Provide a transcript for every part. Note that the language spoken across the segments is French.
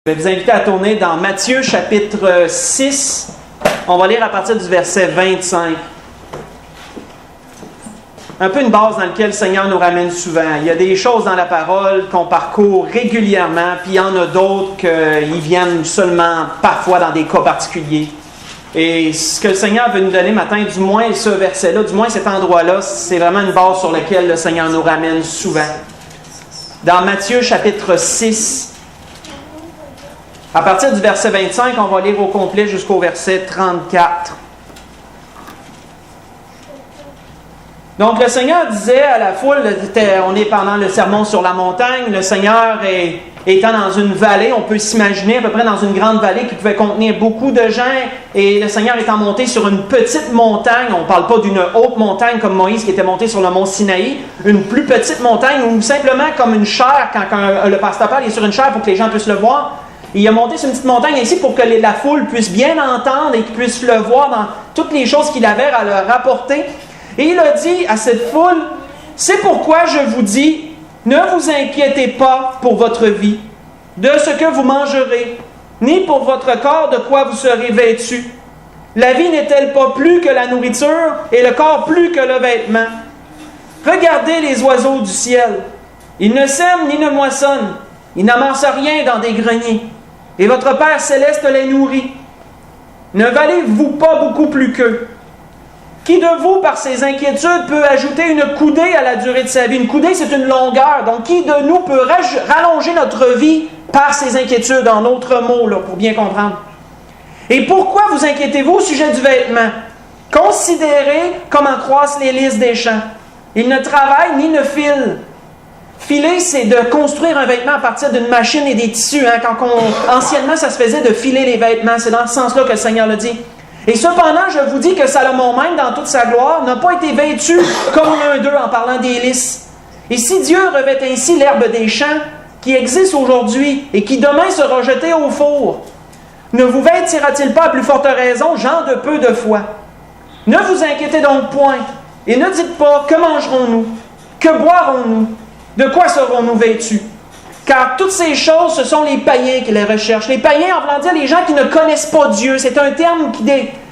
Je vais vous inviter à tourner dans Matthieu chapitre 6. On va lire à partir du verset 25. Un peu une base dans laquelle le Seigneur nous ramène souvent. Il y a des choses dans la parole qu'on parcourt régulièrement, puis il y en a d'autres qui viennent seulement parfois dans des cas particuliers. Et ce que le Seigneur veut nous donner matin, du moins ce verset-là, du moins cet endroit-là, c'est vraiment une base sur laquelle le Seigneur nous ramène souvent. Dans Matthieu chapitre 6, à partir du verset 25, on va lire au complet jusqu'au verset 34. Donc le Seigneur disait à la foule, on est pendant le sermon sur la montagne, le Seigneur étant dans une vallée, on peut s'imaginer à peu près dans une grande vallée qui pouvait contenir beaucoup de gens, et le Seigneur étant monté sur une petite montagne, on ne parle pas d'une haute montagne comme Moïse qui était monté sur le mont Sinaï, une plus petite montagne ou simplement comme une chaire, quand le pasteur parle, il est sur une chaire pour que les gens puissent le voir. Il a monté sur une petite montagne ici pour que la foule puisse bien l'entendre et qu'ils puissent le voir dans toutes les choses qu'il avait à leur rapporter. Et il a dit à cette foule, « C'est pourquoi je vous dis, ne vous inquiétez pas pour votre vie, de ce que vous mangerez, ni pour votre corps de quoi vous serez vêtus. La vie n'est-elle pas plus que la nourriture, et le corps plus que le vêtement? Regardez les oiseaux du ciel. Ils ne sèment ni ne moissonnent, ils n'amassent rien dans des greniers. Et votre Père céleste les nourrit. Ne valez-vous pas beaucoup plus qu'eux? Qui de vous, par ses inquiétudes, peut ajouter une coudée à la durée de sa vie? Une coudée, c'est une longueur. Donc, qui de nous peut rallonger notre vie par ses inquiétudes, en d'autres mots, là, pour bien comprendre? Et pourquoi vous inquiétez-vous au sujet du vêtement? Considérez comment croissent les lys des champs. Ils ne travaillent ni ne filent. Filer, c'est de construire un vêtement à partir d'une machine et des tissus. Anciennement, ça se faisait de filer les vêtements. C'est dans ce sens-là que le Seigneur le dit. Et cependant, je vous dis que Salomon même, dans toute sa gloire, n'a pas été vêtu comme l'un d'eux en parlant des lys. Et si Dieu revêt ainsi l'herbe des champs, qui existe aujourd'hui et qui demain sera jetée au four, ne vous vêtira-t-il pas à plus forte raison, gens de peu de foi? Ne vous inquiétez donc point, et ne dites pas, que mangerons-nous? Que boirons-nous? De quoi serons-nous vêtus? Car toutes ces choses, ce sont les païens qui les recherchent. Les païens, en voulant dire les gens qui ne connaissent pas Dieu. C'est un terme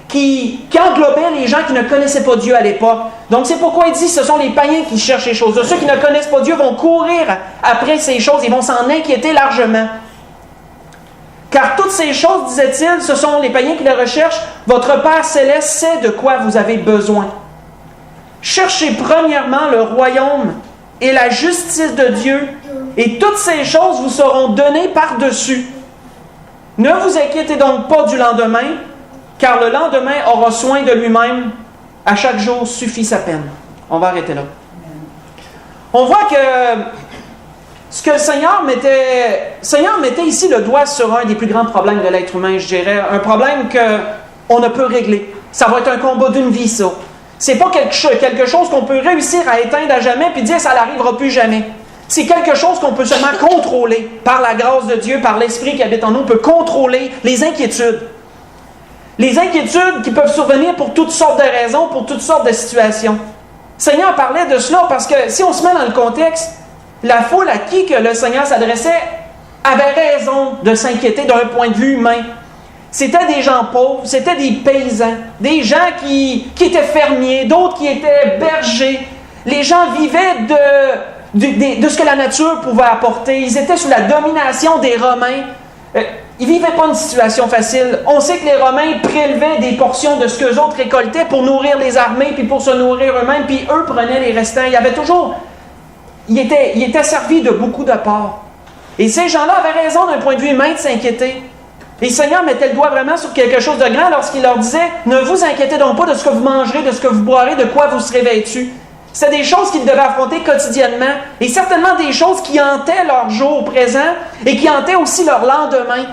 qui englobait les gens qui ne connaissaient pas Dieu à l'époque. Donc c'est pourquoi il dit ce sont les païens qui cherchent ces choses. Ceux qui ne connaissent pas Dieu vont courir après ces choses. Ils vont s'en inquiéter largement. Car toutes ces choses, disait-il, ce sont les païens qui les recherchent. Votre Père céleste sait de quoi vous avez besoin. Cherchez premièrement le royaume et la justice de Dieu, et toutes ces choses vous seront données par-dessus. Ne vous inquiétez donc pas du lendemain, car le lendemain aura soin de lui-même. À chaque jour suffit sa peine. On va arrêter là. On voit que ce que le Seigneur mettait ici le doigt sur un des plus grands problèmes de l'être humain, je dirais. Un problème qu'on ne peut régler. Ça va être un combat d'une vie, ça. C'est pas quelque chose qu'on peut réussir à éteindre à jamais puis dire ça n'arrivera plus jamais. C'est quelque chose qu'on peut seulement contrôler par la grâce de Dieu, par l'Esprit qui habite en nous. On peut contrôler les inquiétudes. Les inquiétudes qui peuvent survenir pour toutes sortes de raisons, pour toutes sortes de situations. Le Seigneur parlait de cela parce que si on se met dans le contexte, la foule à qui que le Seigneur s'adressait avait raison de s'inquiéter d'un point de vue humain. C'était des gens pauvres, c'était des paysans, des gens qui étaient fermiers, d'autres qui étaient bergers. Les gens vivaient de ce que la nature pouvait apporter. Ils étaient sous la domination des Romains. Ils ne vivaient pas une situation facile. On sait que les Romains prélevaient des portions de ce qu'eux autres récoltaient pour nourrir les armées, puis pour se nourrir eux-mêmes, puis eux prenaient les restants. Ils étaient servis de beaucoup de porcs. Et ces gens-là avaient raison d'un point de vue humain de s'inquiéter. Et le Seigneur mettait le doigt vraiment sur quelque chose de grand lorsqu'il leur disait « Ne vous inquiétez donc pas de ce que vous mangerez, de ce que vous boirez, de quoi vous serez vêtus. » C'était des choses qu'ils devaient affronter quotidiennement et certainement des choses qui hantaient leur jour présent et qui hantaient aussi leur lendemain.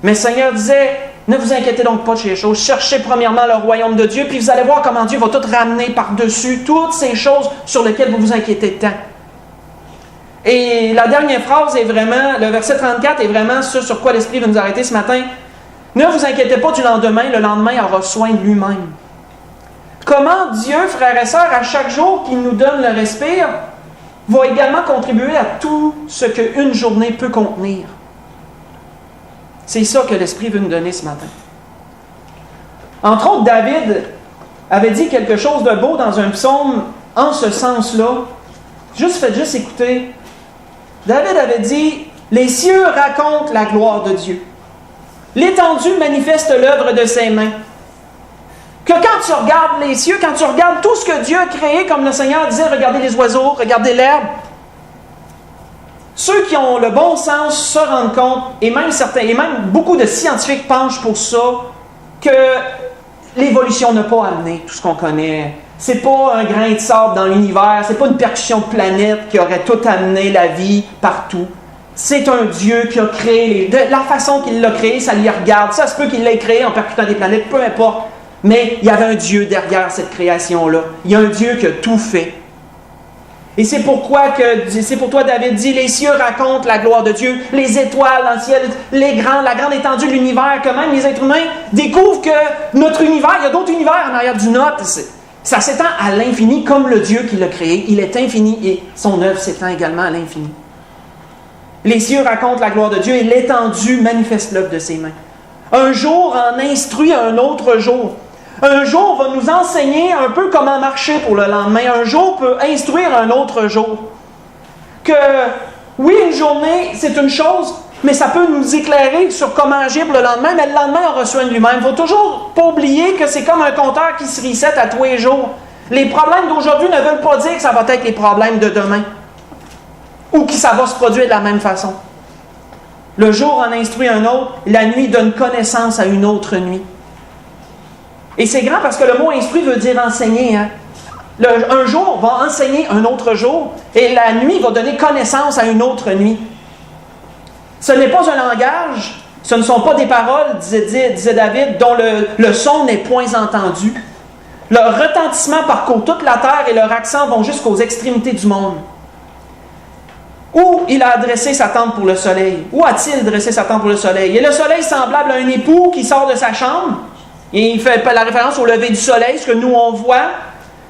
Mais le Seigneur disait « Ne vous inquiétez donc pas de ces choses. Cherchez premièrement le royaume de Dieu, puis vous allez voir comment Dieu va tout ramener par-dessus toutes ces choses sur lesquelles vous vous inquiétez tant. » Et la dernière phrase est vraiment, le verset 34 est vraiment ce sur quoi l'Esprit veut nous arrêter ce matin. Ne vous inquiétez pas du lendemain, le lendemain aura soin de lui-même. Comment Dieu, frères et sœurs, à chaque jour qu'il nous donne le respire, va également contribuer à tout ce qu'une journée peut contenir. C'est ça que l'Esprit veut nous donner ce matin. Entre autres, David avait dit quelque chose de beau dans un psaume en ce sens-là. Faites juste écouter. David avait dit « Les cieux racontent la gloire de Dieu. L'étendue manifeste l'œuvre de ses mains. » Que quand tu regardes les cieux, quand tu regardes tout ce que Dieu a créé, comme le Seigneur disait, regardez les oiseaux, regardez l'herbe, ceux qui ont le bon sens se rendent compte, et même beaucoup de scientifiques penchent pour ça, que l'évolution n'a pas amené tout ce qu'on connaît. C'est pas un grain de sable dans l'univers, c'est pas une percussion de planète qui aurait tout amené la vie partout. C'est un Dieu qui a créé, de la façon qu'il l'a créé, ça lui regarde. Ça se peut qu'il l'ait créé en percutant des planètes, peu importe. Mais il y avait un Dieu derrière cette création-là. Il y a un Dieu qui a tout fait. Et c'est pourquoi David dit, les cieux racontent la gloire de Dieu, les étoiles dans le ciel, la grande étendue de l'univers, que même les êtres humains découvrent que notre univers, il y a d'autres univers en arrière du nôtre. Ça s'étend à l'infini comme le Dieu qui l'a créé. Il est infini et son œuvre s'étend également à l'infini. Les cieux racontent la gloire de Dieu et l'étendue manifeste l'œuvre de ses mains. Un jour en instruit un autre jour. Un jour va nous enseigner un peu comment marcher pour le lendemain. Un jour peut instruire un autre jour. Que, oui, une journée, c'est une chose, mais ça peut nous éclairer sur comment agir pour le lendemain, mais le lendemain aura soin de lui-même. Il ne faut toujours pas oublier que c'est comme un compteur qui se reset à tous les jours. Les problèmes d'aujourd'hui ne veulent pas dire que ça va être les problèmes de demain. Ou que ça va se produire de la même façon. Le jour en instruit un autre, la nuit donne connaissance à une autre nuit. Et c'est grand parce que le mot « instruit » veut dire « enseigner ». Hein? Un jour va enseigner un autre jour, et la nuit va donner connaissance à une autre nuit. Ce n'est pas un langage, ce ne sont pas des paroles, disait David, dont le son n'est point entendu. Leur retentissement parcourt toute la terre et leur accent vont jusqu'aux extrémités du monde. Où il a adressé sa tente pour le soleil? Où a-t-il dressé sa tente pour le soleil? Et le soleil semblable à un époux qui sort de sa chambre. Et il fait la référence au lever du soleil, ce que nous on voit.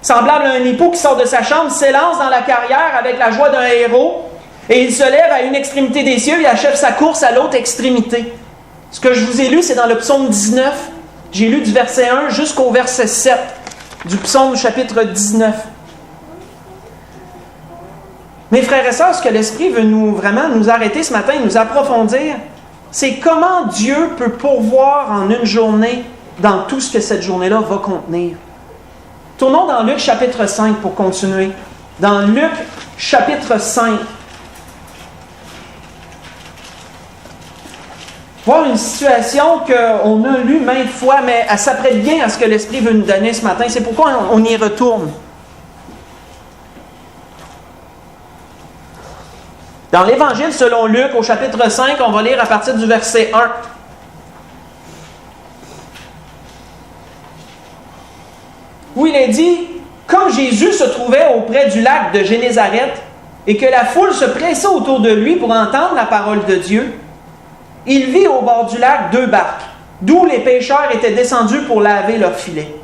Semblable à un époux qui sort de sa chambre, s'élance dans la carrière avec la joie d'un héros. Et il se lève à une extrémité des cieux et achève sa course à l'autre extrémité. Ce que je vous ai lu, c'est dans le psaume 19. J'ai lu du verset 1 jusqu'au verset 7 du psaume chapitre 19. Mes frères et sœurs, ce que l'Esprit veut vraiment nous arrêter ce matin et nous approfondir, c'est comment Dieu peut pourvoir en une journée dans tout ce que cette journée-là va contenir. Tournons dans Luc chapitre 5 pour continuer. Dans Luc chapitre 5. Voir une situation qu'on a lue maintes fois, mais elle s'apprête bien à ce que l'Esprit veut nous donner ce matin. C'est pourquoi on y retourne. Dans l'Évangile selon Luc, au chapitre 5, on va lire à partir du verset 1. Où il est dit, comme Jésus se trouvait auprès du lac de Génézareth et que la foule se pressait autour de lui pour entendre la parole de Dieu, il vit au bord du lac 2 barques, d'où les pêcheurs étaient descendus pour laver leurs filets.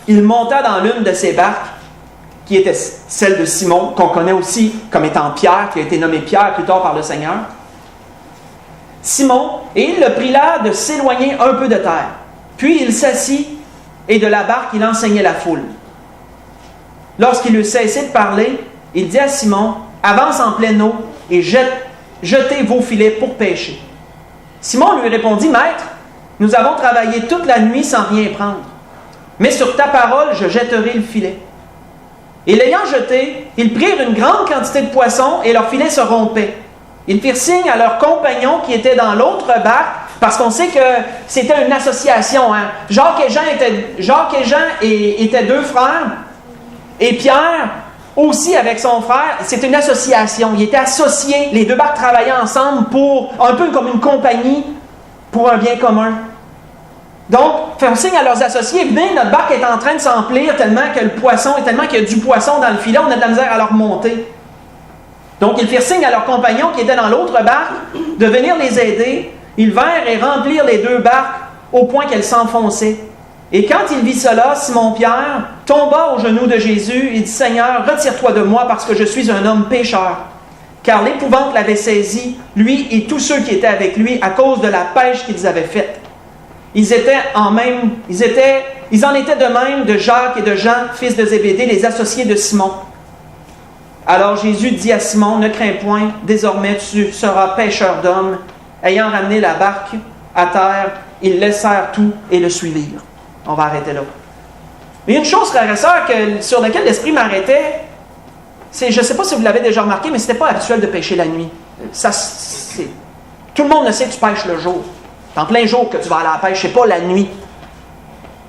Il monta dans l'une de ces barques, qui était celle de Simon, qu'on connaît aussi comme étant Pierre, qui a été nommé Pierre plus tard par le Seigneur. Simon, et il le prit là de s'éloigner un peu de terre. Puis il s'assit, et de la barque il enseignait la foule. Lorsqu'il eut cessé de parler, il dit à Simon, « Avance en pleine eau, et jetez vos filets pour pêcher. » Simon lui répondit, « Maître, nous avons travaillé toute la nuit sans rien prendre. Mais sur ta parole, je jetterai le filet. » Et l'ayant jeté, ils prirent une grande quantité de poissons et leurs filets se rompaient. Ils firent signe à leurs compagnons qui étaient dans l'autre barque, parce qu'on sait que c'était une association. Hein? Jacques et Jean étaient 2 frères, et Pierre aussi avec son frère, c'est une association. Ils étaient associés, les 2 barques travaillaient ensemble pour, un peu comme une compagnie, pour un bien commun. Donc, faire signe à leurs associés, venez, notre barque est en train de s'emplir tellement qu'il y a du poisson dans le filet, on a de la misère à leur monter. Donc, ils firent signe à leurs compagnons qui étaient dans l'autre barque de venir les aider. Ils vinrent et remplirent les 2 barques au point qu'elles s'enfonçaient. Et quand il vit cela, Simon-Pierre tomba aux genoux de Jésus et dit, « Seigneur, retire-toi de moi parce que je suis un homme pécheur. » car l'épouvante l'avait saisi, lui et tous ceux qui étaient avec lui, à cause de la pêche qu'ils avaient faite. Ils en étaient de même de Jacques et de Jean, fils de Zébédée, les associés de Simon. Alors Jésus dit à Simon, ne crains point, désormais tu seras pêcheur d'hommes. Ayant ramené la barque à terre, ils laissèrent tout et le suivirent. On va arrêter là. Mais une chose, frères et sœurs, sur laquelle l'Esprit m'arrêtait, c'est, je ne sais pas si vous l'avez déjà remarqué, mais ce n'était pas habituel de pêcher la nuit. Tout le monde le sait, tu pêches le jour. C'est en plein jour que tu vas aller à la pêche, c'est pas la nuit.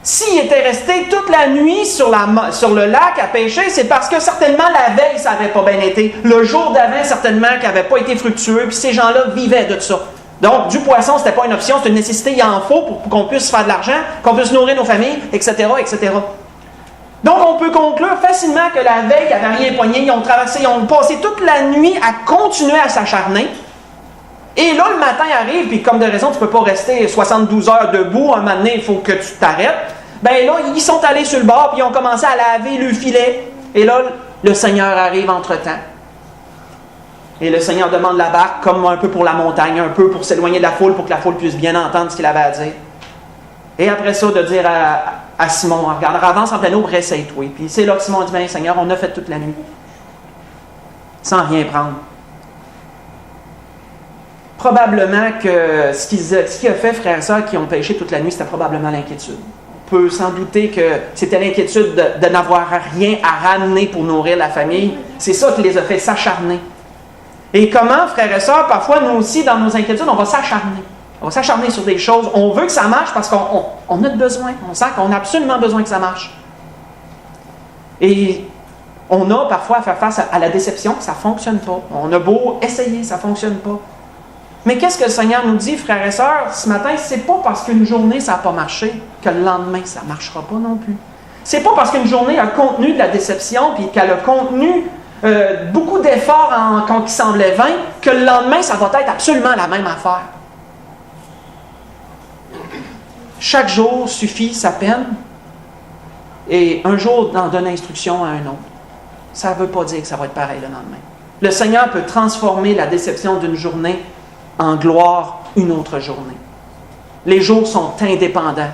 S'il était resté toute la nuit sur le lac à pêcher, c'est parce que certainement la veille, ça n'avait pas bien été. Le jour d'avant, certainement, qui n'avait pas été fructueux, puis ces gens-là vivaient de ça. Donc, du poisson, ce n'était pas une option, c'est une nécessité, il en faut pour qu'on puisse faire de l'argent, qu'on puisse nourrir nos familles, etc., etc. Donc, on peut conclure facilement que la veille, il n'y avait rien poigné, ils ont passé toute la nuit à continuer à s'acharner. Et là, le matin arrive, puis comme de raison, tu ne peux pas rester 72 heures debout, un moment donné, il faut que tu t'arrêtes. Ben là, ils sont allés sur le bord, puis ils ont commencé à laver le filet. Et là, le Seigneur arrive entre-temps. Et le Seigneur demande la barque, comme un peu pour la montagne, un peu pour s'éloigner de la foule, pour que la foule puisse bien entendre ce qu'il avait à dire. Et après ça, de dire à Simon, regarde, avance en plein eau, réessaye-toi. Puis c'est là que Simon dit, bien, Seigneur, on a fait toute la nuit. Sans rien prendre. Probablement que ce qui a fait, frères et sœurs, qui ont pêché toute la nuit, c'était probablement l'inquiétude. On peut s'en douter que c'était l'inquiétude de n'avoir rien à ramener pour nourrir la famille. C'est ça qui les a fait s'acharner. Et comment, frères et sœurs, parfois, nous aussi, dans nos inquiétudes, on va s'acharner. On va s'acharner sur des choses. On veut que ça marche parce qu'on a besoin. On sent qu'on a absolument besoin que ça marche. Et on a parfois à faire face à la déception, ça ne fonctionne pas. On a beau essayer, ça ne fonctionne pas. Mais qu'est-ce que le Seigneur nous dit, frères et sœurs, ce matin? C'est pas parce qu'une journée, ça n'a pas marché, que le lendemain, ça ne marchera pas non plus. C'est pas parce qu'une journée a contenu de la déception, puis qu'elle a contenu beaucoup d'efforts qui semblaient vains, que le lendemain, ça va être absolument la même affaire. Chaque jour suffit sa peine, et un jour d'en donner instruction à un autre. Ça ne veut pas dire que ça va être pareil le lendemain. Le Seigneur peut transformer la déception d'une journée en gloire une autre journée. Les jours sont indépendants.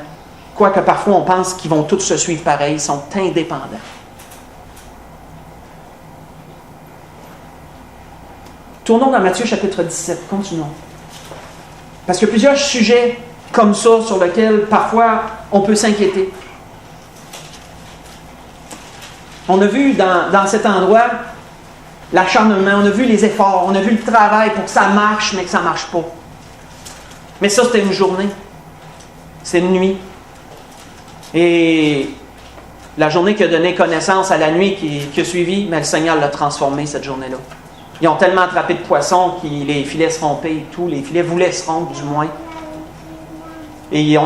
Quoique parfois on pense qu'ils vont tous se suivre pareil, ils sont indépendants. Tournons dans Matthieu chapitre 17, continuons. Parce qu'il y a plusieurs sujets comme ça sur lesquels parfois on peut s'inquiéter. On a vu dans cet endroit l'acharnement, on a vu les efforts, on a vu le travail pour que ça marche, mais que ça ne marche pas. Mais ça, c'était une journée. C'est une nuit. Et la journée qui a donné connaissance à la nuit qui a suivi, mais le Seigneur l'a transformée cette journée-là. Ils ont tellement attrapé de poissons que les filets se rompaient et tout. Les filets voulaient se rompre, du moins. Et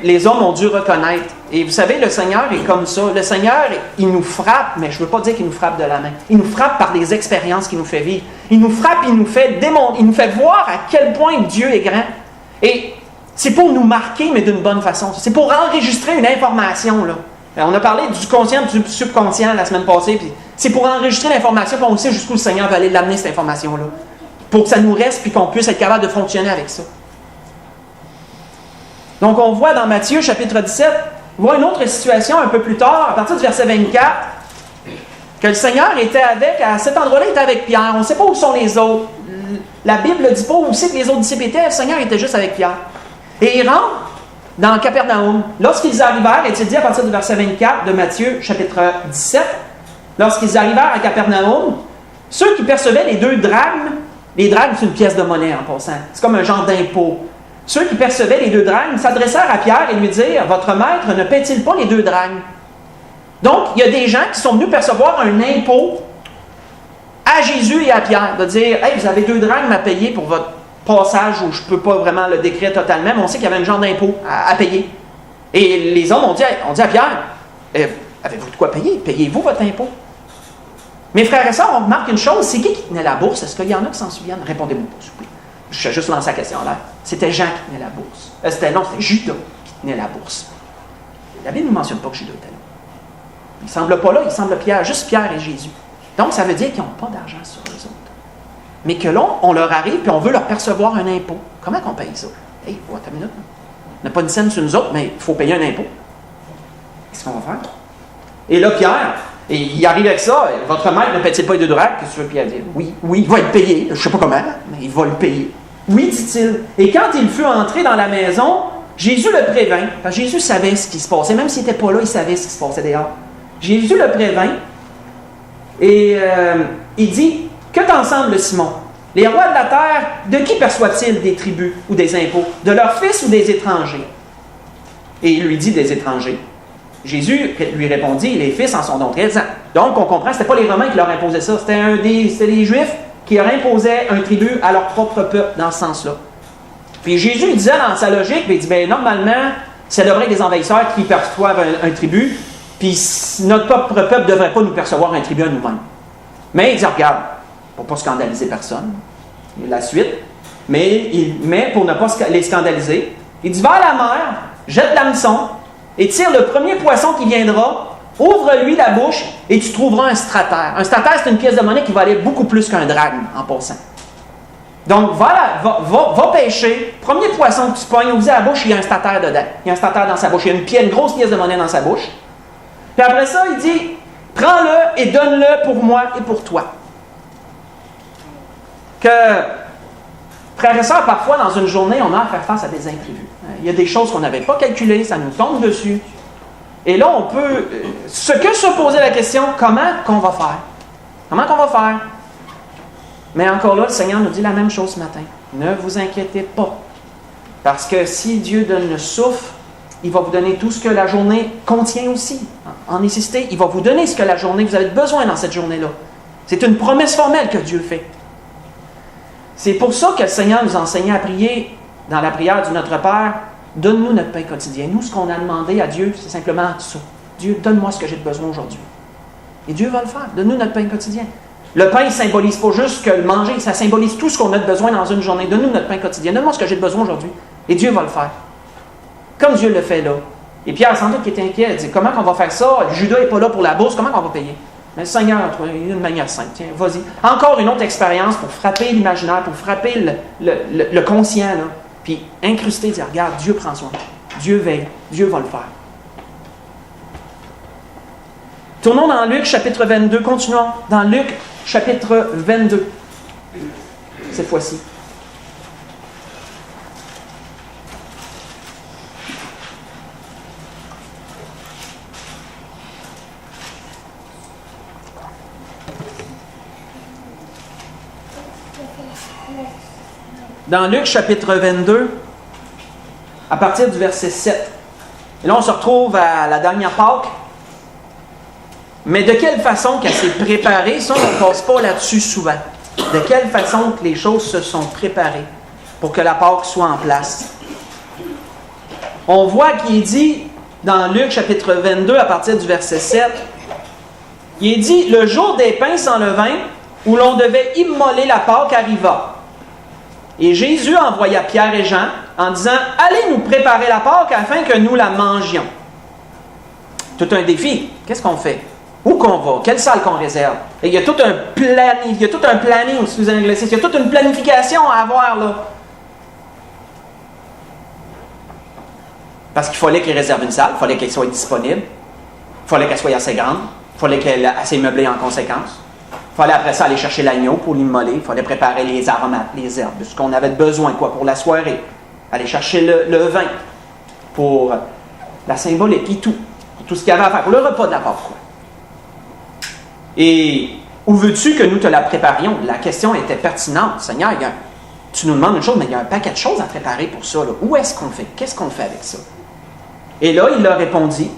les hommes ont dû reconnaître. Et vous savez, le Seigneur est comme ça. Le Seigneur, il nous frappe, mais je ne veux pas dire qu'il nous frappe de la main. Il nous frappe par les expériences qu'il nous fait vivre. Il nous frappe, il nous fait démontrer, il nous fait voir à quel point Dieu est grand. Et c'est pour nous marquer, mais d'une bonne façon. C'est pour enregistrer une information, là. On a parlé du conscient et du subconscient la semaine passée. Puis c'est pour enregistrer l'information, puis on sait jusqu'où le Seigneur va aller l'amener, cette information-là. Pour que ça nous reste, puis qu'on puisse être capable de fonctionner avec ça. Donc, on voit dans Matthieu, chapitre 17, on voit une autre situation un peu plus tard, à partir du verset 24, que le Seigneur était à cet endroit-là, il était avec Pierre. On ne sait pas où sont les autres. La Bible ne dit pas où c'est que les autres disciples étaient. Le Seigneur était juste avec Pierre. Et il rentre dans Capernaum. Lorsqu'ils arrivèrent, est-il dit à partir du verset 24 de Matthieu, chapitre 17, lorsqu'ils arrivèrent à Capernaum, ceux qui percevaient les 2 drachmes, les drachmes, c'est une pièce de monnaie en passant. C'est comme un genre d'impôt. Ceux qui percevaient les 2 drachmes s'adressèrent à Pierre et lui dirent « Votre maître ne paie-t-il pas les 2 drachmes? » Donc, il y a des gens qui sont venus percevoir un impôt à Jésus et à Pierre, de dire « Hey, vous avez 2 drachmes à payer pour votre passage où je ne peux pas vraiment le décrire totalement, mais on sait qu'il y avait un genre d'impôt à payer. » Et les hommes ont dit à Pierre « Avez-vous de quoi payer? Payez-vous votre impôt? » Mes frères et sœurs, on remarque une chose, c'est qui tenait la bourse? Est-ce qu'il y en a qui s'en souviennent? Répondez-moi pas, s'il vous plaît. Je vais juste lancer la question en l'air. C'était Jean qui tenait la bourse. C'était Judas qui tenait la bourse. La Bible ne mentionne pas que Judas était là. Il ne semble pas là, il semble Pierre, juste Pierre et Jésus. Donc, ça veut dire qu'ils n'ont pas d'argent sur eux autres. mais que là, on leur arrive puis on veut leur percevoir un impôt. Comment qu'on paye ça? Hey, attends une minute. On n'a pas une scène sur nous autres, mais il faut payer un impôt. Qu'est-ce qu'on va faire? Et là, Pierre, et il arrive avec ça. Votre maître ne paie-t-il pas les 2 drachmes? Qu'est-ce que tu veux, Pierre dire? Oui, il va être payé. Je ne sais pas comment, mais il va le payer. Oui, dit-il. Et quand il fut entré dans la maison, Jésus le prévint. Parce que Jésus savait ce qui se passait. Même s'il n'était pas là, il savait ce qui se passait dehors. Jésus le prévint. Et il dit, que t'en semble, Simon? Les rois de la terre, de qui perçoivent-ils des tributs ou des impôts? De leurs fils ou des étrangers? Et il lui dit des étrangers. Jésus lui répondit, les fils en sont donc raisins. Donc, on comprend, ce n'était pas les Romains qui leur imposaient ça, c'était les Juifs qui leur imposaient un tribut à leur propre peuple, dans ce sens-là. Puis Jésus il disait dans sa logique, il dit, bien, normalement, ça devrait être des envahisseurs qui perçoivent un tribut, puis notre propre peuple ne devrait pas nous percevoir un tribut à nous-mêmes. Mais il dit, regarde, pour ne pas scandaliser personne, la suite, mais pour ne pas les scandaliser, il dit, va à la mer, jette l'hameçon, et tire le premier poisson qui viendra, ouvre-lui la bouche, et tu trouveras un stratère. Un stratère, c'est une pièce de monnaie qui valait beaucoup plus qu'un drachme, en passant. Donc, va pêcher, premier poisson que tu pognes, ouvre la bouche, il y a un stratère dedans. Il y a un stratère dans sa bouche, il y a une grosse pièce de monnaie dans sa bouche. Puis après ça, il dit, prends-le et donne-le pour moi et pour toi. Que, frères et sœurs, parfois dans une journée, on a à faire face à des imprévus. Il y a des choses qu'on n'avait pas calculées, ça nous tombe dessus. Et là, on peut se poser la question, comment qu'on va faire? Comment qu'on va faire? Mais encore là, le Seigneur nous dit la même chose ce matin. Ne vous inquiétez pas. Parce que si Dieu donne le souffle, il va vous donner tout ce que la journée contient aussi. En nécessité, il va vous donner ce que la journée, vous avez besoin dans cette journée-là. C'est une promesse formelle que Dieu fait. C'est pour ça que le Seigneur nous enseignait à prier dans la prière du Notre Père, donne-nous notre pain quotidien. Nous, ce qu'on a demandé à Dieu, c'est simplement ça. Dieu, donne-moi ce que j'ai besoin aujourd'hui. Et Dieu va le faire. Donne-nous notre pain quotidien. Le pain ne symbolise pas juste que le manger, ça symbolise tout ce qu'on a besoin dans une journée. Donne-nous notre pain quotidien. Donne-moi ce que j'ai besoin aujourd'hui. Et Dieu va le faire. Comme Dieu le fait là. Et Pierre, sans doute, qui était inquiet, il dit, comment on va faire ça? Judas n'est pas là pour la bourse, comment on va payer? Mais le Seigneur a trouvé une manière simple. Tiens, vas-y. Encore une autre expérience pour frapper l'imaginaire, pour frapper le conscient, là. Puis incruster, dire, regarde, Dieu prend soin. Dieu veille. Dieu va le faire. Tournons dans Luc, chapitre 22. Continuons dans Luc, chapitre 22. Cette fois-ci. Dans Luc, chapitre 22, à partir du verset 7. Et là, on se retrouve à la dernière Pâque. Mais de quelle façon qu'elle s'est préparée, ça, on ne passe pas là-dessus souvent. De quelle façon que les choses se sont préparées pour que la Pâque soit en place. On voit qu'il est dit, dans Luc, chapitre 22, à partir du verset 7, il est dit, « Le jour des pains sans levain, où l'on devait immoler la Pâque, arriva. Et Jésus envoya Pierre et Jean en disant, « Allez nous préparer la Pâque afin que nous la mangions. » Tout un défi. Qu'est-ce qu'on fait? Où qu'on va? Quelle salle qu'on réserve? Et il y a tout un planning, excusez l'anglicisme, il y a toute une planification à avoir là. Parce qu'il fallait qu'il réserve une salle, il fallait qu'elle soit disponible, il fallait qu'elle soit assez grande, il fallait qu'elle soit assez meublée en conséquence. Il fallait après ça aller chercher l'agneau pour l'immoler. Il fallait préparer les aromates, les herbes, ce qu'on avait besoin pour la soirée. Aller chercher le vin pour la symbolique et tout. Pour tout ce qu'il y avait à faire. Pour le repas de la Pâque. Et où veux-tu que nous te la préparions? La question était pertinente. Seigneur, tu nous demandes une chose, mais il y a un paquet de choses à préparer pour ça. Là. Où est-ce qu'on fait? Qu'est-ce qu'on fait avec ça? Et là, il leur répondit,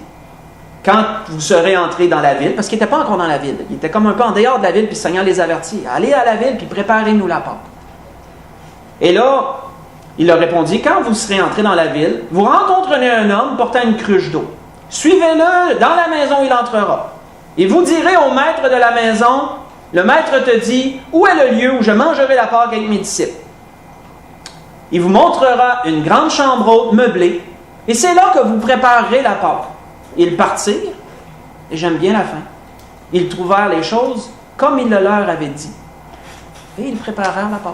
quand vous serez entrés dans la ville, parce qu'il n'était pas encore dans la ville, il était comme un peu en dehors de la ville, puis le Seigneur les avertit, allez à la ville, puis préparez-nous la Pâque. Et là, il leur répondit, quand vous serez entrés dans la ville, vous rencontrerez un homme portant une cruche d'eau. Suivez-le, dans la maison il entrera. Et vous direz au maître de la maison, le maître te dit, où est le lieu où je mangerai la Pâque avec mes disciples? Il vous montrera une grande chambre haute meublée, et c'est là que vous préparerez la Pâque. Ils partirent, et j'aime bien la fin. Ils trouvèrent les choses comme il le leur avait dit. Et ils préparèrent la Pâque.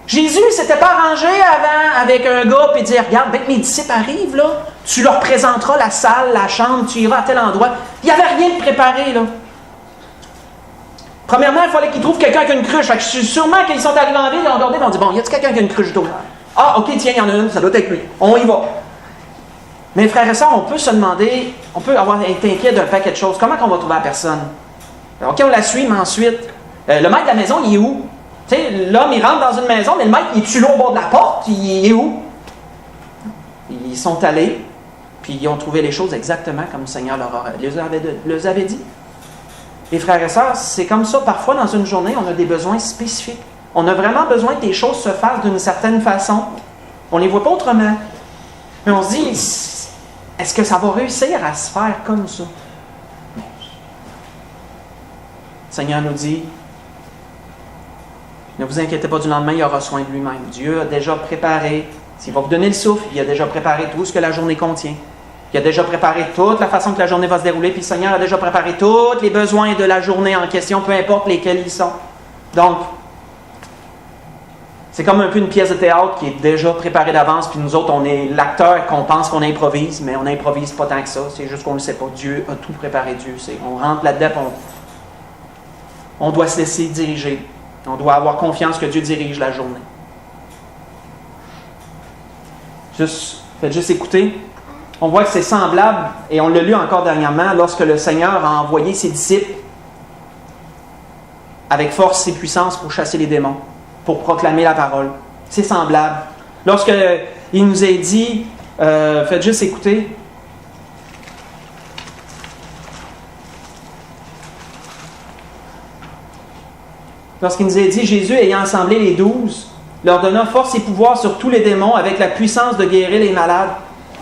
Jésus ne s'était pas arrangé avant avec un gars et dire, regarde, dès que mes disciples arrivent, là, tu leur présenteras la salle, la chambre, tu iras à tel endroit. Il n'y avait rien de préparé, là. Premièrement, il fallait qu'ils trouvent quelqu'un qui a une cruche. Fait que sûrement qu'ils sont arrivés en ville, ils ont regardé et ont dit, bon, y a-t-il quelqu'un qui a une cruche d'eau? Ah, ok, tiens, il y en a une, ça doit être lui. On y va. Mais frères et sœurs, on peut se demander, on peut être inquiet d'un paquet de choses. Comment on va trouver la personne? Ok, on la suit, mais ensuite, le maître de la maison, il est où? Tu sais, l'homme, il rentre dans une maison, mais le maître, il est-tu là au bord de la porte? Il est où? Ils sont allés, puis ils ont trouvé les choses exactement comme le Seigneur les avait dit. Les frères et sœurs, c'est comme ça. Parfois, dans une journée, on a des besoins spécifiques. On a vraiment besoin que les choses se fassent d'une certaine façon. On ne les voit pas autrement. Mais on se dit, est-ce que ça va réussir à se faire comme ça? Non. Le Seigneur nous dit, ne vous inquiétez pas du lendemain, il aura soin de lui-même. Dieu a déjà préparé, s'il va vous donner le souffle, il a déjà préparé tout ce que la journée contient. Il a déjà préparé toute la façon que la journée va se dérouler, puis le Seigneur a déjà préparé tous les besoins de la journée en question, peu importe lesquels ils sont. Donc, c'est comme un peu une pièce de théâtre qui est déjà préparée d'avance, puis nous autres, on est l'acteur qu'on pense qu'on improvise, mais on n'improvise pas tant que ça, c'est juste qu'on ne le sait pas. Dieu a tout préparé, on rentre là-dedans, on doit se laisser diriger. On doit avoir confiance que Dieu dirige la journée. Faites juste écouter. On voit que c'est semblable, et on l'a lu encore dernièrement, lorsque le Seigneur a envoyé ses disciples avec force et puissance pour chasser les démons, pour proclamer la parole. C'est semblable. Lorsqu'il nous a dit, faites juste écouter. Lorsqu'il nous a dit, Jésus, ayant assemblé les 12, leur donna force et pouvoir sur tous les démons avec la puissance de guérir les malades.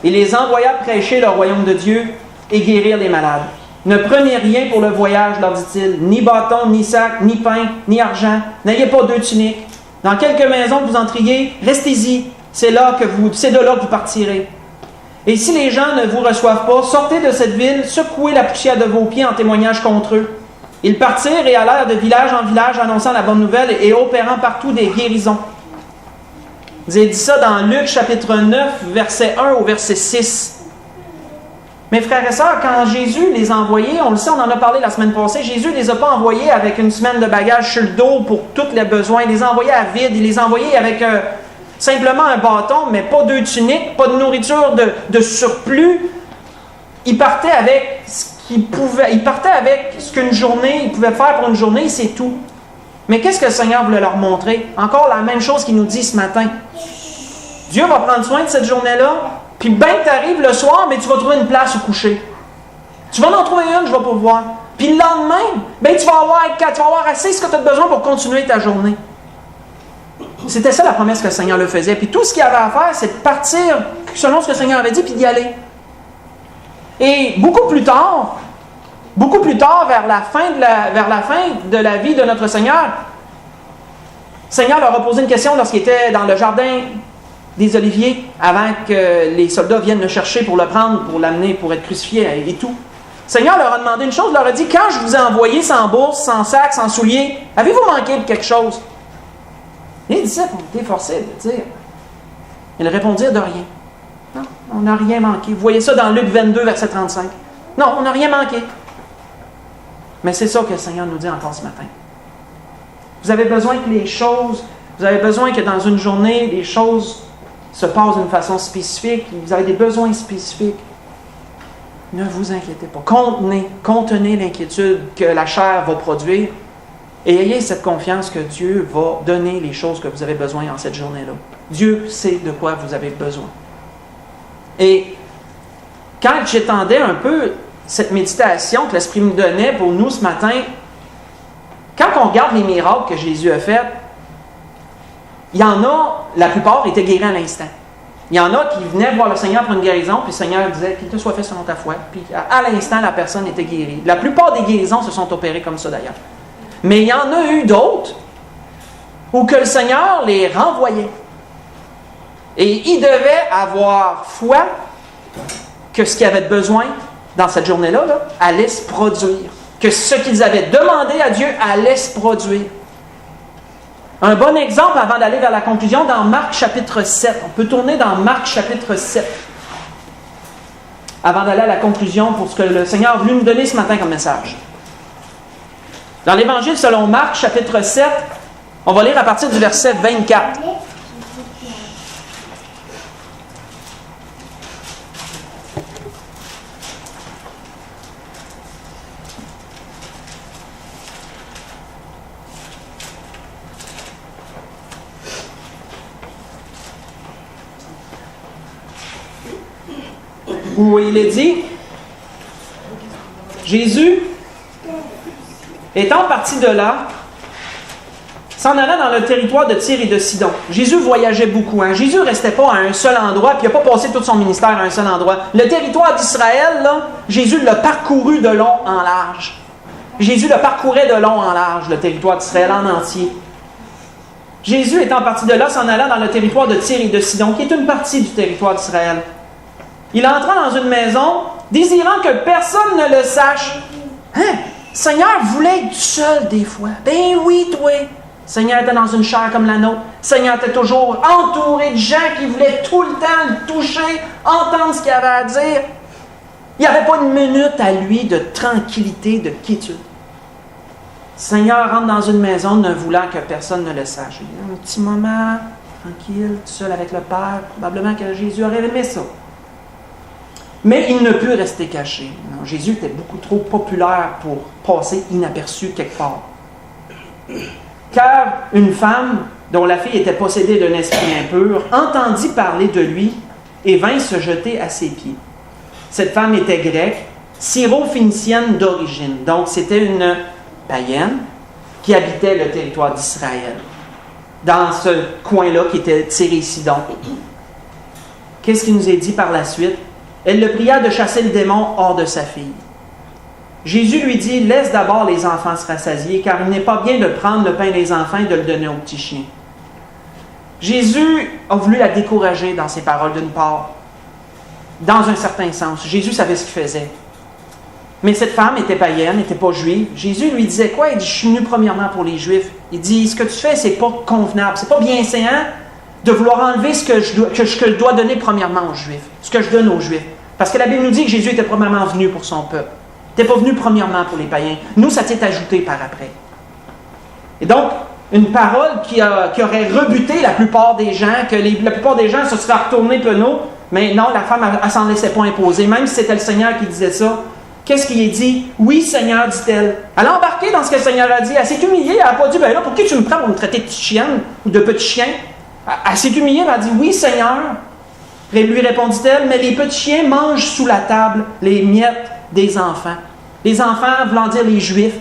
Et les envoya prêcher le royaume de Dieu et guérir les malades. Ne prenez rien pour le voyage, leur dit-il, ni bâton, ni sac, ni pain, ni argent. N'ayez pas 2 tuniques. Dans quelque maison que vous entriez, restez-y. C'est de là que vous partirez. Et si les gens ne vous reçoivent pas, sortez de cette ville, secouez la poussière de vos pieds en témoignage contre eux. Ils partirent et allèrent de village en village annonçant la bonne nouvelle et opérant partout des guérisons. Vous avez dit ça dans Luc chapitre 9, verset 1 au verset 6. Mes frères et sœurs, quand Jésus les a envoyés, on le sait, on en a parlé la semaine passée, Jésus ne les a pas envoyés avec une semaine de bagages sur le dos pour tous les besoins. Il les a envoyés à vide, il les a envoyés avec simplement un bâton, mais pas 2 tuniques, pas de nourriture de surplus. Il partait avec il partait avec ce qu'une journée, il pouvait faire pour une journée, c'est tout. Mais qu'est-ce que le Seigneur voulait leur montrer? Encore la même chose qu'il nous dit ce matin. Dieu va prendre soin de cette journée-là, puis bien que tu arrives le soir, mais tu vas trouver une place où coucher. Tu vas en trouver une, je vais pourvoir. Puis le lendemain, ben tu vas avoir assez ce que tu as besoin pour continuer ta journée. C'était ça la promesse que le Seigneur le faisait. Puis tout ce qu'il avait à faire, c'est de partir selon ce que le Seigneur avait dit, puis d'y aller. Et beaucoup plus tard, vers la fin de la vie de notre Seigneur, le Seigneur leur a posé une question lorsqu'il était dans le jardin des Oliviers, avant que les soldats viennent le chercher pour le prendre, pour l'amener, pour être crucifié et tout. Le Seigneur leur a demandé une chose, leur a dit, quand je vous ai envoyé sans bourse, sans sac, sans souliers, avez-vous manqué de quelque chose? Les disciples ont été forcés de dire. Ils répondirent de rien. Non, on n'a rien manqué. Vous voyez ça dans Luc 22, verset 35. Non, on n'a rien manqué. Mais c'est ça que le Seigneur nous dit encore ce matin. Vous avez besoin que dans une journée, les choses se passent d'une façon spécifique. Vous avez des besoins spécifiques. Ne vous inquiétez pas. Contenez l'inquiétude que la chair va produire et ayez cette confiance que Dieu va donner les choses que vous avez besoin en cette journée-là. Dieu sait de quoi vous avez besoin. Et quand j'étendais un peu cette méditation que l'Esprit me donnait pour nous ce matin, quand on regarde les miracles que Jésus a faits, il y en a, la plupart étaient guéris à l'instant. Il y en a qui venaient voir le Seigneur pour une guérison, puis le Seigneur disait qu'il te soit fait selon ta foi. Puis à l'instant, la personne était guérie. La plupart des guérisons se sont opérées comme ça d'ailleurs. Mais il y en a eu d'autres où que le Seigneur les renvoyait. Et ils devaient avoir foi que ce qu'ils avaient besoin dans cette journée-là allait se produire. Que ce qu'ils avaient demandé à Dieu allait se produire. Un bon exemple avant d'aller vers la conclusion dans Marc chapitre 7. On peut tourner dans Marc chapitre 7 avant d'aller à la conclusion pour ce que le Seigneur a voulu nous donner ce matin comme message. Dans l'Évangile selon Marc chapitre 7, on va lire à partir du verset 24. Où il est dit, Jésus, étant parti de là, s'en alla dans le territoire de Tyr et de Sidon. Jésus voyageait beaucoup. Jésus ne restait pas à un seul endroit, puis il n'a pas passé tout son ministère à un seul endroit. Le territoire d'Israël, là, Jésus l'a parcouru de long en large. Jésus le parcourait de long en large, le territoire d'Israël en entier. Jésus, étant parti de là, s'en alla dans le territoire de Tyr et de Sidon, qui est une partie du territoire d'Israël. Il entra dans une maison, désirant que personne ne le sache. Seigneur voulait être seul des fois. Ben oui, toi. Seigneur était dans une chair comme la nôtre. Seigneur était toujours entouré de gens qui voulaient tout le temps le toucher, entendre ce qu'il avait à dire. Il n'y avait pas une minute à lui de tranquillité, de quiétude. Seigneur rentre dans une maison ne voulant que personne ne le sache. Il y a un petit moment, tranquille, tout seul avec le Père. Probablement que Jésus aurait aimé ça. Mais il ne put rester caché. Non, Jésus était beaucoup trop populaire pour passer inaperçu quelque part. Car une femme, dont la fille était possédée d'un esprit impur, entendit parler de lui et vint se jeter à ses pieds. Cette femme était grecque, syro-phénicienne d'origine. Donc c'était une païenne qui habitait le territoire d'Israël, dans ce coin-là qui était Tyr et Sidon. Qu'est-ce qui nous est dit par la suite? Elle le pria de chasser le démon hors de sa fille. Jésus lui dit, « Laisse d'abord les enfants se rassasier, car il n'est pas bien de prendre le pain des enfants et de le donner aux petits chiens. » Jésus a voulu la décourager dans ses paroles d'une part. Dans un certain sens, Jésus savait ce qu'il faisait. Mais cette femme était païenne, n'était pas juive. Jésus lui disait quoi? Il dit, « Je suis venu premièrement pour les Juifs. » Il dit, « Ce que tu fais, c'est pas convenable, c'est pas bienséant de vouloir enlever ce que je dois donner premièrement aux Juifs, ce que je donne aux Juifs. » Parce que la Bible nous dit que Jésus était premièrement venu pour son peuple. Il n'était pas venu premièrement pour les païens. Nous, ça s'est ajouté par après. Et donc, une parole qui aurait rebuté la plupart des gens, que la plupart des gens se seraient retournés penauds, mais non, la femme, elle s'en laissait pas imposer, même si c'était le Seigneur qui disait ça. Qu'est-ce qu'il est dit? « Oui, Seigneur, dit-elle. » Elle a embarqué dans ce que le Seigneur a dit. Elle s'est humiliée. Elle n'a pas dit, « Ben là, pour qui tu me prends pour me traiter de petite chienne ou de petit chien? » Elle s'est humiliée. Elle a dit, « Oui, Seigneur. » Lui répondit-elle, « Mais les petits chiens mangent sous la table les miettes des enfants. » Les enfants voulant dire les Juifs.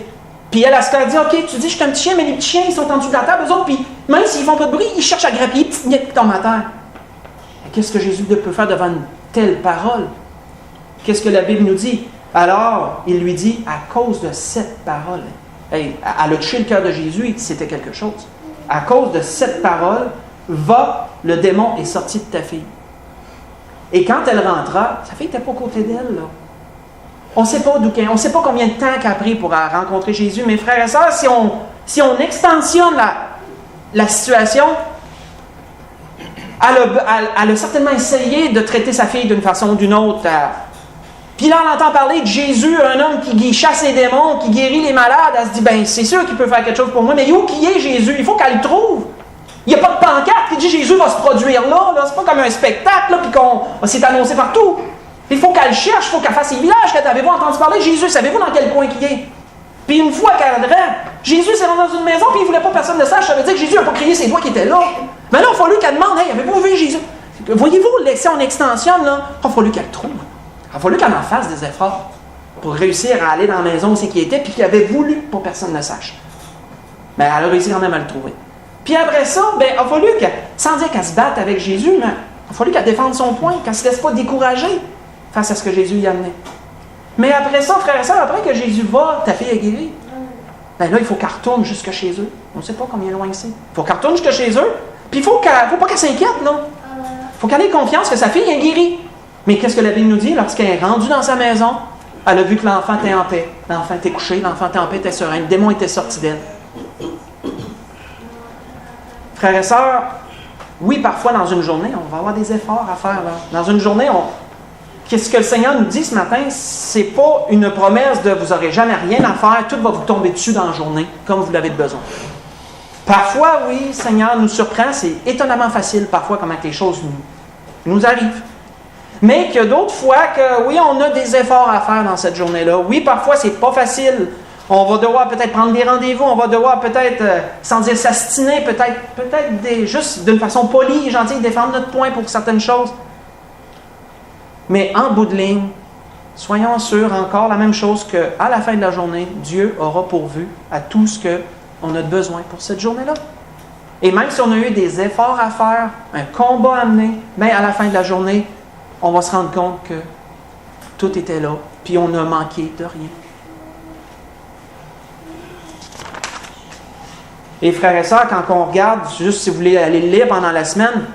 Puis elle se dit, « Ok, tu dis, je suis un petit chien, mais les petits chiens, ils sont en dessous de la table, eux autres, puis même s'ils font pas de bruit, ils cherchent à grappiller les petites miettes qui tombent à terre. » Qu'est-ce que Jésus peut faire devant une telle parole? Qu'est-ce que la Bible nous dit? Alors, il lui dit, à cause de cette parole, elle a touché le cœur de Jésus, c'était quelque chose. À cause de cette parole, va, le démon est sorti de ta fille. Et quand elle rentra, sa fille n'était pas à côté d'elle, là. On ne sait pas d'où, on ne sait pas combien de temps qu'elle a pris pour rencontrer Jésus. Mes frères et sœurs, si on extensionne la situation, elle a certainement essayé de traiter sa fille d'une façon ou d'une autre. Puis là, on entend parler de Jésus, un homme qui chasse les démons, qui guérit les malades. Elle se dit, ben c'est sûr qu'il peut faire quelque chose pour moi, mais où qui est Jésus? Il faut qu'elle le trouve. Il n'y a pas de pancarte qui dit Jésus va se produire là. C'est pas comme un spectacle, là, puis qu'on s'est annoncé partout. Il faut qu'elle cherche, il faut qu'elle fasse ses villages. Avez-vous entendu parler de Jésus? Savez-vous dans quel coin il est? Puis une fois qu'elle rentre, Jésus s'est rendu dans une maison, puis il ne voulait pas que personne ne sache. Ça veut dire que Jésus n'a pas crié ses doigts qui étaient là. Mais là, il a fallu qu'elle demande, hey, avez-vous vu Jésus? Voyez-vous, si on extensionne, là, il a fallu qu'elle le trouve. Il a fallu qu'elle en fasse des efforts pour réussir à aller dans la maison où c'est qu'il était, puis qu'il avait voulu pour que personne ne sache. Mais elle a réussi quand même à le trouver. Puis après ça, il a fallu qu'elle, sans dire qu'elle se batte avec Jésus, mais il a fallu qu'elle défende son point, qu'elle ne se laisse pas décourager face à ce que Jésus y a amené. Mais après ça, frères et sœurs, après que Jésus va, ta fille est guérie. Ben là, il faut qu'elle retourne jusque chez eux. On ne sait pas combien loin c'est. Il faut qu'elle retourne jusque chez eux. Puis il faut pas qu'elle s'inquiète, là. Il faut qu'elle ait confiance que sa fille est guérie. Mais qu'est-ce que la Bible nous dit? Lorsqu'elle est rendue dans sa maison, elle a vu que l'enfant était en paix. L'enfant était couché, l'enfant était en paix, était serein. Le démon était sorti d'elle. Frères et sœurs, oui, parfois dans une journée, on va avoir des efforts à faire. Là. Dans une journée, qu'est-ce que le Seigneur nous dit ce matin? C'est pas une promesse de vous n'aurez jamais rien à faire, tout va vous tomber dessus dans la journée, comme vous l'avez besoin. Parfois, oui, le Seigneur nous surprend, c'est étonnamment facile parfois comment les choses nous arrivent. Mais qu'il y a d'autres fois que, oui, on a des efforts à faire dans cette journée-là. Oui, parfois, c'est pas facile. On va devoir peut-être prendre des rendez-vous, on va devoir peut-être, sans dire s'astiner, peut-être juste d'une façon polie et gentille, défendre notre point pour certaines choses. Mais en bout de ligne, soyons sûrs encore la même chose qu'à la fin de la journée, Dieu aura pourvu à tout ce qu'on a besoin pour cette journée-là. Et même si on a eu des efforts à faire, un combat à mener, mais à la fin de la journée, on va se rendre compte que tout était là, puis on a manqué de rien. Et frères et sœurs, quand on regarde, juste si vous voulez aller le lire pendant la semaine,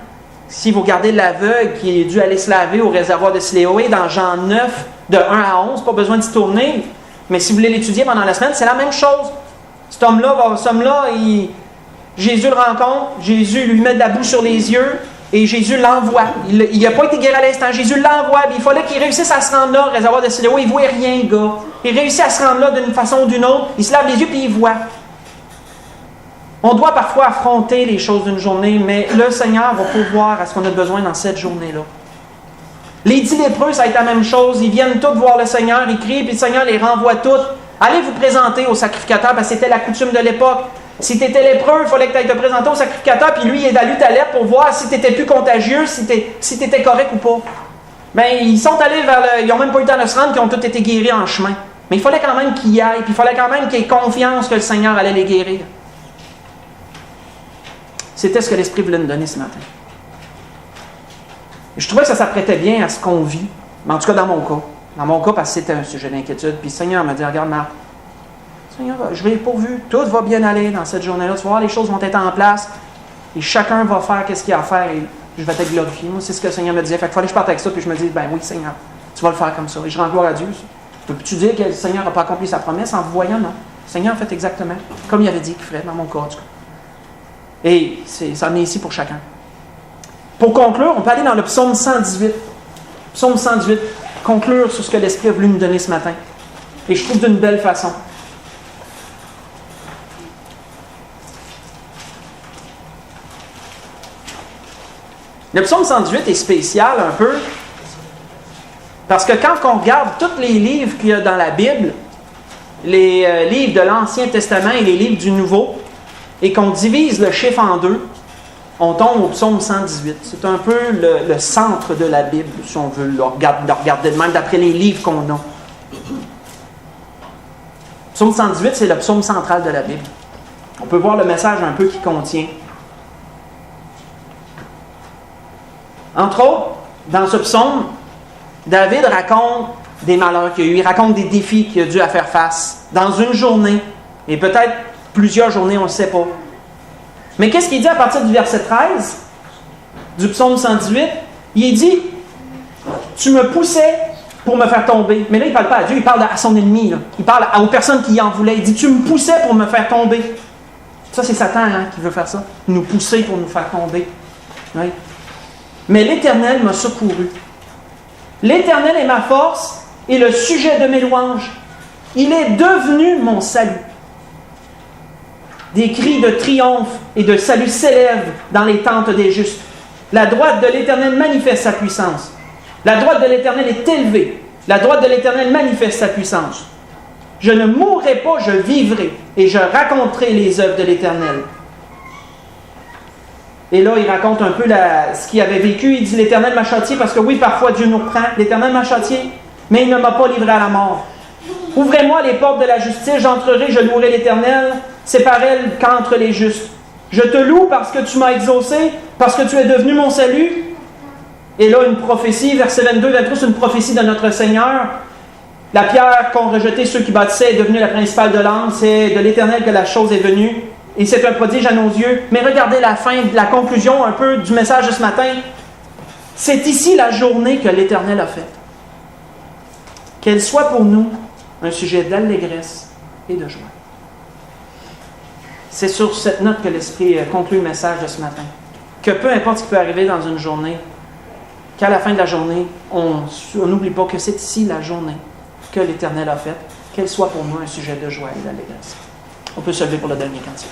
si vous regardez l'aveugle qui est dû aller se laver au réservoir de Siloé dans Jean 9, de 1 à 11, pas besoin d'y tourner, mais si vous voulez l'étudier pendant la semaine, c'est la même chose. Cet homme-là, Jésus le rencontre, Jésus lui met de la boue sur les yeux, et Jésus l'envoie. Il n'a pas été guéri à l'instant, Jésus l'envoie, mais il fallait qu'il réussisse à se rendre là, au réservoir de Siloé, il ne voyait rien, le gars. Il réussit à se rendre là d'une façon ou d'une autre, il se lave les yeux, puis il voit. On doit parfois affronter les choses d'une journée, mais le Seigneur va pourvoir à ce qu'on a besoin dans cette journée-là. Les 10 lépreux, ça a été la même chose. Ils viennent tous voir le Seigneur, ils crient, puis le Seigneur les renvoie tous. Allez vous présenter au sacrificateur, parce que c'était la coutume de l'époque. Si tu étais lépreux, il fallait que tu ailles te présenter au sacrificateur, puis lui, il est d'aller ta lettre pour voir si tu n'étais plus contagieux, si tu étais correct ou pas. Bien, ils sont allés ils n'ont même pas eu le temps de se rendre, ils ont tous été guéris en chemin. Mais il fallait quand même qu'ils y aillent, puis il fallait quand même qu'ils aient confiance que le Seigneur allait les guérir. C'était ce que l'Esprit voulait nous donner ce matin. Et je trouvais que ça s'apprêtait bien à ce qu'on vit, mais en tout cas dans mon cas. Dans mon cas, parce que c'était un sujet d'inquiétude. Puis le Seigneur m'a dit, regarde Marc, Seigneur, je vais pourvu, tout va bien aller dans cette journée-là. Tu vas voir, les choses vont être en place, et chacun va faire ce qu'il a à faire, et je vais te glorifier. Moi, c'est ce que le Seigneur me disait. Fait qu'il fallait que je parte avec ça, puis je me dis, ben oui, Seigneur, tu vas le faire comme ça. Et je rends gloire à Dieu. Peux-tu dire que le Seigneur n'a pas accompli sa promesse en vous voyant? Non. Le Seigneur a fait exactement comme il avait dit qu'il ferait, dans mon cas, en tout cas. Et ça en est ici pour chacun. Pour conclure, on peut aller dans le psaume 118. Psaume 118, conclure sur ce que l'Esprit a voulu nous donner ce matin. Et je trouve d'une belle façon. Le psaume 118 est spécial un peu, parce que quand on regarde tous les livres qu'il y a dans la Bible, les livres de l'Ancien Testament et les livres du Nouveau, et qu'on divise le chiffre en deux, on tombe au psaume 118. C'est un peu le centre de la Bible, si on veut le regarder de même, d'après les livres qu'on a. Psaume 118, c'est le psaume central de la Bible. On peut voir le message un peu qu'il contient. Entre autres, dans ce psaume, David raconte des malheurs qu'il a eu, il raconte des défis qu'il a dû faire face dans une journée, et peut-être plusieurs journées, on ne le sait pas. Mais qu'est-ce qu'il dit à partir du verset 13 du psaume 118? Il dit, tu me poussais pour me faire tomber. Mais là, il ne parle pas à Dieu, il parle à son ennemi. Là. Il parle aux personnes qui en voulaient. Il dit, tu me poussais pour me faire tomber. Ça, c'est Satan qui veut faire ça. Nous pousser pour nous faire tomber. Oui. Mais l'Éternel m'a secouru. L'Éternel est ma force et le sujet de mes louanges. Il est devenu mon salut. Des cris de triomphe et de salut s'élèvent dans les tentes des justes. La droite de l'Éternel manifeste sa puissance. La droite de l'Éternel est élevée. La droite de l'Éternel manifeste sa puissance. Je ne mourrai pas, je vivrai, et je raconterai les œuvres de l'Éternel. Et là, il raconte un peu ce qu'il avait vécu. Il dit, l'Éternel m'a châtié, parce que oui, parfois Dieu nous reprend. L'Éternel m'a châtié, mais il ne m'a pas livré à la mort. Ouvrez-moi les portes de la justice, j'entrerai, je louerai l'Éternel. C'est par elle qu'entrent les justes. Je te loue parce que tu m'as exaucé, parce que tu es devenu mon salut. Et là, une prophétie, verset 22-23, c'est une prophétie de notre Seigneur. La pierre qu'ont rejetée ceux qui bâtissaient est devenue la principale de l'angle. C'est de l'Éternel que la chose est venue. Et c'est un prodige à nos yeux. Mais regardez la fin, la conclusion un peu du message de ce matin. C'est ici la journée que l'Éternel a faite. Qu'elle soit pour nous un sujet d'allégresse et de joie. C'est sur cette note que l'Esprit conclut le message de ce matin. Que peu importe ce qui peut arriver dans une journée, qu'à la fin de la journée, on n'oublie pas que c'est ici la journée que l'Éternel a faite, qu'elle soit pour nous un sujet de joie et d'allégresse. On peut se lever pour le dernier cantique.